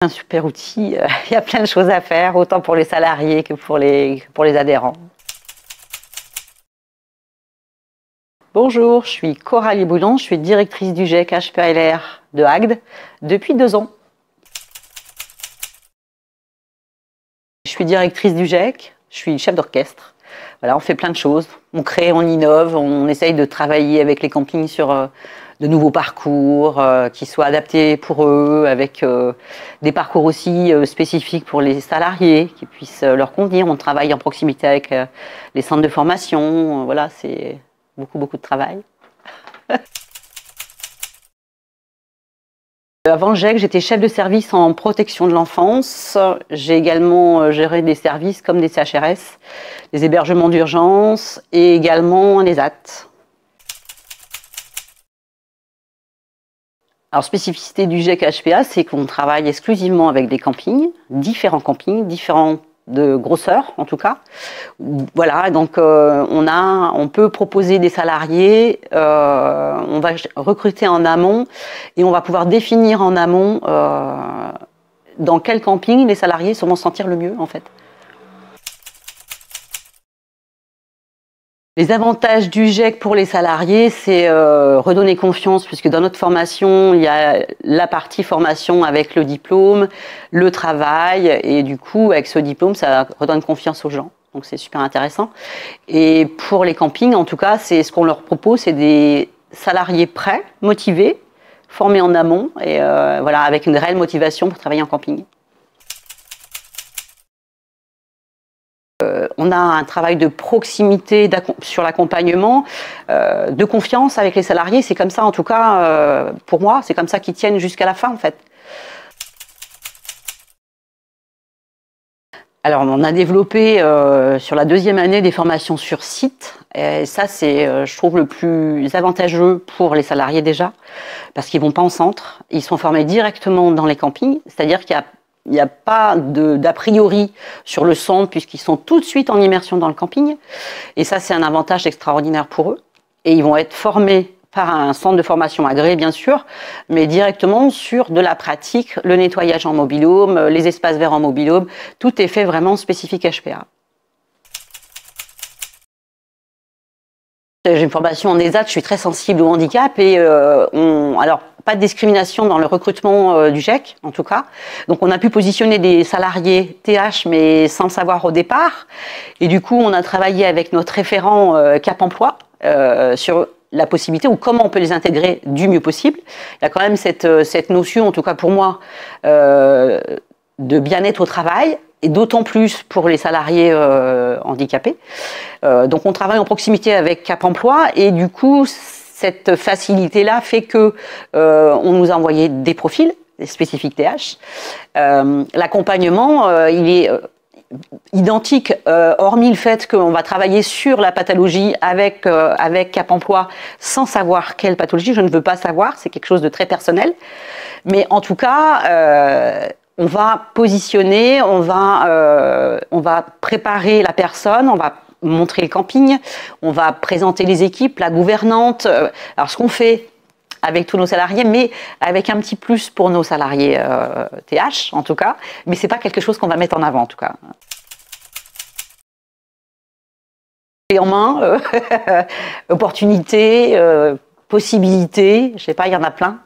Un super outil, il y a plein de choses à faire, autant pour les salariés que pour les adhérents. Bonjour, je suis Coralie Boulon, je suis directrice du GEC HPALR de Agde depuis 2 ans. Je suis directrice du GEC, je suis chef d'orchestre. Voilà, on fait plein de choses, on crée, on innove, on essaye de travailler avec les campings sur de nouveaux parcours qui soient adaptés pour eux, avec des parcours aussi spécifiques pour les salariés, qui puissent leur convenir. On travaille en proximité avec les centres de formation, voilà, c'est beaucoup de travail. Avant le GEC, j'étais chef de service en protection de l'enfance. J'ai également géré des services comme des CHRS, des hébergements d'urgence et également les AT. Alors, spécificité du GEC HPA, c'est qu'on travaille exclusivement avec des campings, différents de grosseur en tout cas. Voilà, donc on peut proposer des salariés, on va recruter en amont et on va pouvoir définir en amont dans quel camping les salariés vont se sentir le mieux en fait. Les avantages du GEC pour les salariés, c'est redonner confiance, puisque dans notre formation, il y a la partie formation avec le diplôme, le travail, et du coup, avec ce diplôme, ça redonne confiance aux gens. Donc c'est super intéressant. Et pour les campings, en tout cas, c'est ce qu'on leur propose, c'est des salariés prêts, motivés, formés en amont, et voilà, avec une réelle motivation pour travailler en camping. On a un travail de proximité sur l'accompagnement, de confiance avec les salariés. C'est comme ça, en tout cas, pour moi, c'est comme ça qu'ils tiennent jusqu'à la fin, en fait. Alors, on a développé sur la 2e année des formations sur site. Et ça, c'est, je trouve, le plus avantageux pour les salariés déjà, parce qu'ils ne vont pas en centre. Ils sont formés directement dans les campings, c'est-à-dire qu'il n'y a pas d'a priori sur le centre puisqu'ils sont tout de suite en immersion dans le camping. Et ça, c'est un avantage extraordinaire pour eux. Et ils vont être formés par un centre de formation agréé, bien sûr, mais directement sur de la pratique, le nettoyage en mobil-home, les espaces verts en mobil-home. Tout est fait vraiment spécifique HPA. J'ai une formation en ESAT, je suis très sensible au handicap et alors pas de discrimination dans le recrutement du GEC en tout cas. Donc on a pu positionner des salariés TH mais sans le savoir au départ. Et du coup on a travaillé avec notre référent Cap Emploi sur la possibilité ou comment on peut les intégrer du mieux possible. Il y a quand même cette notion, en tout cas pour moi, de bien-être au travail. Et d'autant plus pour les salariés handicapés. Donc on travaille en proximité avec Cap Emploi et du coup cette facilité-là fait que on nous a envoyé des profils spécifiques TH. L'accompagnement il est identique, hormis le fait qu'on va travailler sur la pathologie avec Cap Emploi sans savoir quelle pathologie. Je ne veux pas savoir, c'est quelque chose de très personnel. Mais en tout cas on va positionner, on va préparer la personne, on va montrer le camping, on va présenter les équipes, la gouvernante. Alors ce qu'on fait avec tous nos salariés, mais avec un petit plus pour nos salariés TH en tout cas, mais c'est pas quelque chose qu'on va mettre en avant en tout cas. Et en main, opportunités, possibilités, je sais pas, il y en a plein.